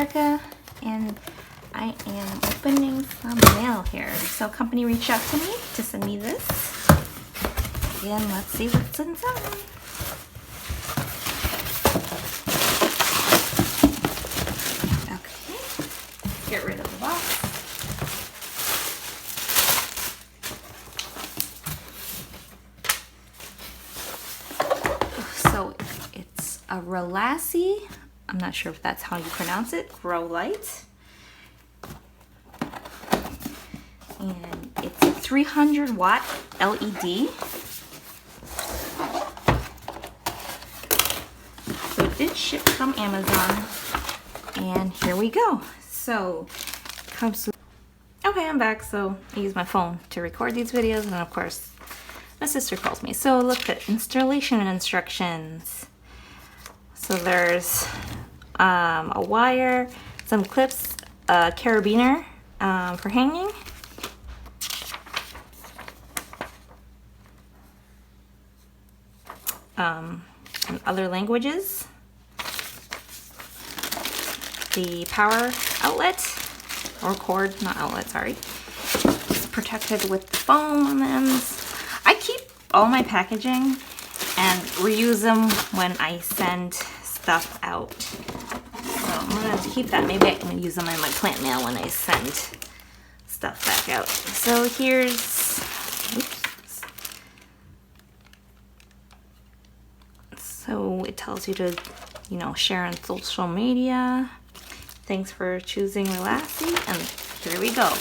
Rebecca, and I am opening some mail here. So a company reached out to me to send me this, and let's see what's inside. Okay, get rid of the box. So it's a Relassy, I'm not sure if that's how you pronounce it, Growlight. And it's a 300 watt LED. So it did ship from Amazon. And here we go. So it comes with, okay, I'm back. So I use my phone to record these videos, and of course my sister calls me. So look at installation instructions. So there's a wire, some clips, a carabiner for hanging, in other languages, the power outlet, or cord, not outlet, sorry. It's protected with foam on the ends. I keep all my packaging and reuse them when I send stuff out. So I'm gonna keep that. Maybe I can use them in my plant mail when I send stuff back out. So here's, oops. So it tells you to, you know, share on social media. Thanks for choosing Relassy, and here we go.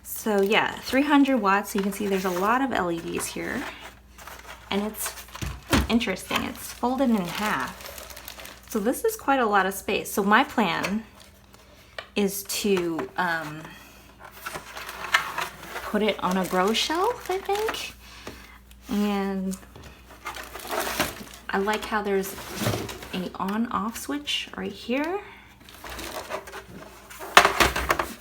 So yeah, 300 watts, so you can see there's a lot of LEDs here. And it's interesting, it's folded in half. So this is quite a lot of space. So my plan is to put it on a grow shelf, I think. And I like how there's a on-off switch right here.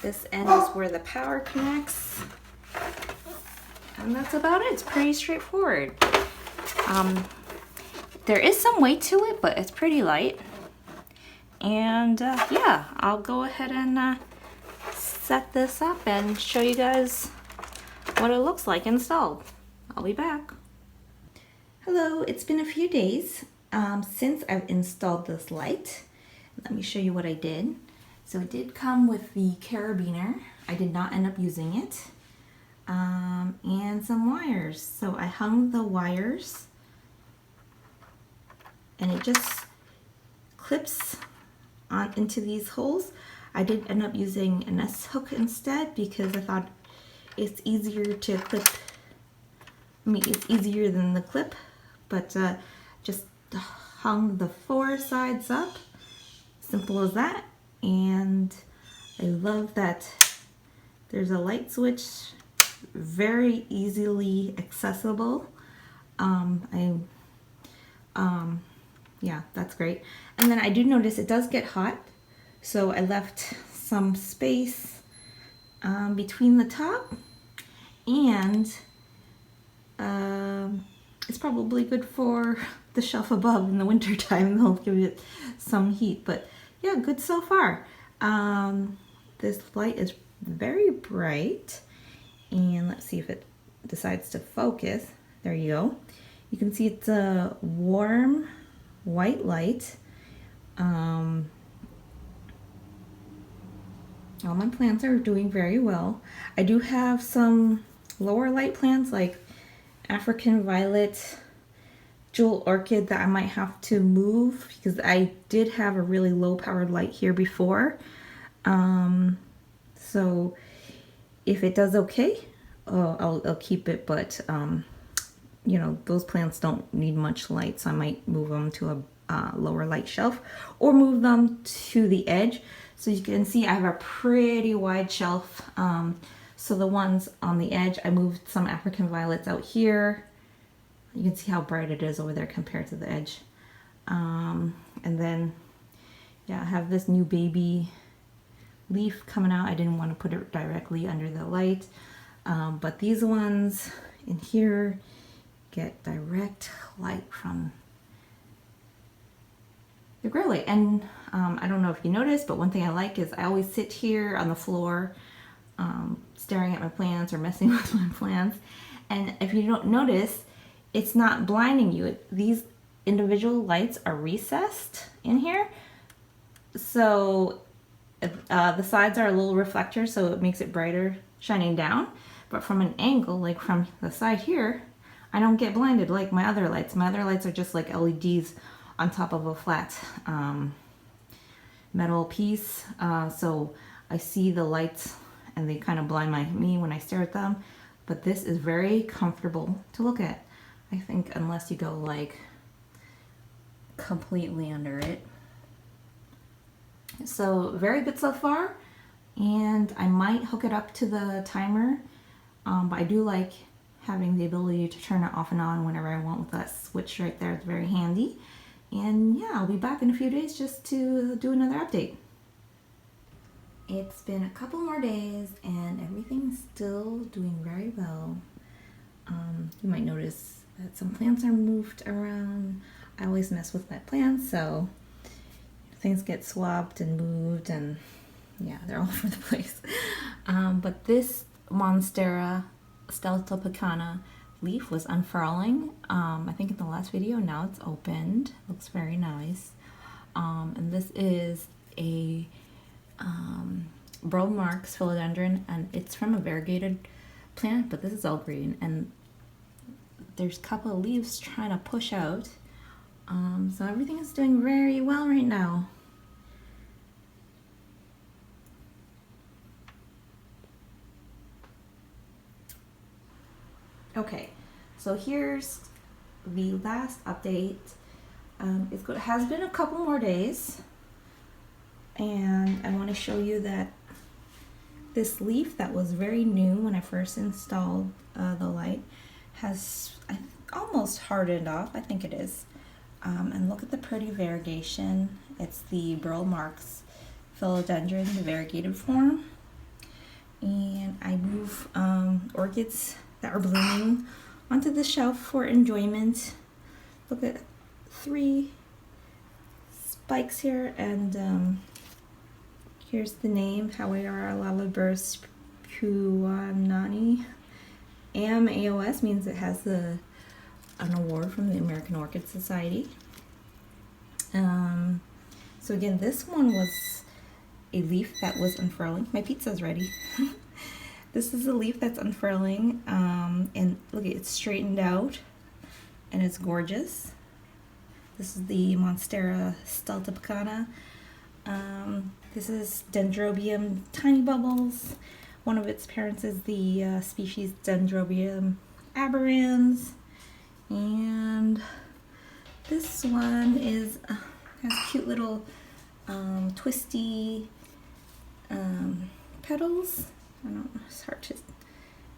This end is where the power connects. And that's about it. It's pretty straightforward. There is some weight to it, but it's pretty light. And yeah, I'll go ahead and set this up and show you guys what it looks like installed. I'll be back. Hello, it's been a few days since I've installed this light. Let me show you what I did. So it did come with the carabiner. I did not end up using it. And some wires. So I hung the wires, and it just clips on into these holes. I did end up using an S-hook instead because I thought it's easier to clip. I mean, it's easier than the clip, but just hung the 4 sides up. Simple as that. And I love that there's a light switch, very easily accessible. Yeah, that's great. And then I do notice it does get hot, so I left some space between the top, and it's probably good for the shelf above in the winter time. They'll give it some heat, but yeah, good so far. This light is very bright, and let's see if it decides to focus. There you go. You can see it's a warm white light. All my plants are doing very well. I do have some lower light plants like African violet, jewel orchid that I might have to move because I did have a really low powered light here before. So if it does okay, I'll keep it, but you know, those plants don't need much light, so I might move them to a lower light shelf or move them to the edge. So you can see I have a pretty wide shelf. So the ones on the edge, I moved some African violets out here. You can see how bright it is over there compared to the edge. And then, yeah, I have this new baby leaf coming out. I didn't want to put it directly under the light. But these ones in here get direct light from the grow light. And I don't know if you noticed, but one thing I like is I always sit here on the floor staring at my plants or messing with my plants. And if you don't notice, it's not blinding you. These individual lights are recessed in here. So the sides are a little reflector, so it makes it brighter shining down. But from an angle, like from the side here, I don't get blinded like my other lights. My other lights are just like LEDs on top of a flat metal piece. So I see the lights and they kind of blind me when I stare at them. But this is very comfortable to look at. I think unless you go like completely under it. So very good so far. And I might hook it up to the timer. But I do like having the ability to turn it off and on whenever I want with that switch right there. It's very handy. And yeah, I'll be back in a few days just to do another update. It's been a couple more days and everything's still doing very well. You might notice that some plants are moved around. I always mess with my plants, so things get swapped and moved, and yeah, they're all over the place. But this Monstera steltopecana leaf was unfurling, I think in the last video. Now it's opened. Looks very nice. And this is a Burl Marks philodendron, and it's from a variegated plant, but this is all green, and there's a couple of leaves trying to push out. So everything is doing very well right now. Okay, so here's the last update. It has been a couple more days, and I want to show you that this leaf that was very new when I first installed the light has almost hardened off. I think it is. And look at the pretty variegation. It's the Burl Marks philodendron, the variegated form. And I move orchids that are blooming onto the shelf for enjoyment. Look at 3 spikes here, and here's the name, Hawaiiara Lalaburst puanani. AMAOS means it has an award from the American Orchid Society. So again, this one was a leaf that was unfurling. My pizza's ready. This is a leaf that's unfurling, and look, it's straightened out and it's gorgeous. This is the Monstera steltopecana. This is Dendrobium tiny bubbles. One of its parents is the species Dendrobium aberrans, and this one has cute little twisty petals. I don't know, it's hard to.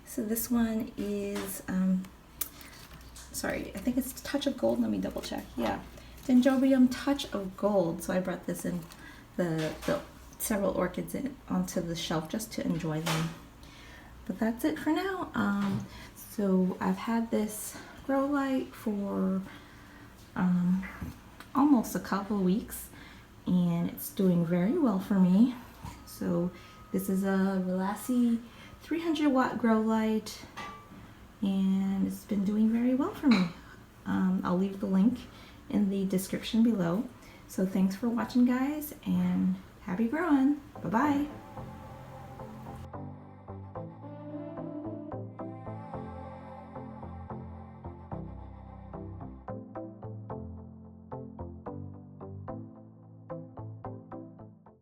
So this one is sorry, I think it's Touch of Gold. Let me double check. Yeah, Dendrobium Touch of Gold. So I brought this in the several orchids onto the shelf just to enjoy them. But that's it for now. So I've had this grow light for almost a couple of weeks, and it's doing very well for me. So this is a Relassy 300 watt grow light, and it's been doing very well for me. I'll leave the link in the description below. So thanks for watching, guys, and happy growing. Bye-bye.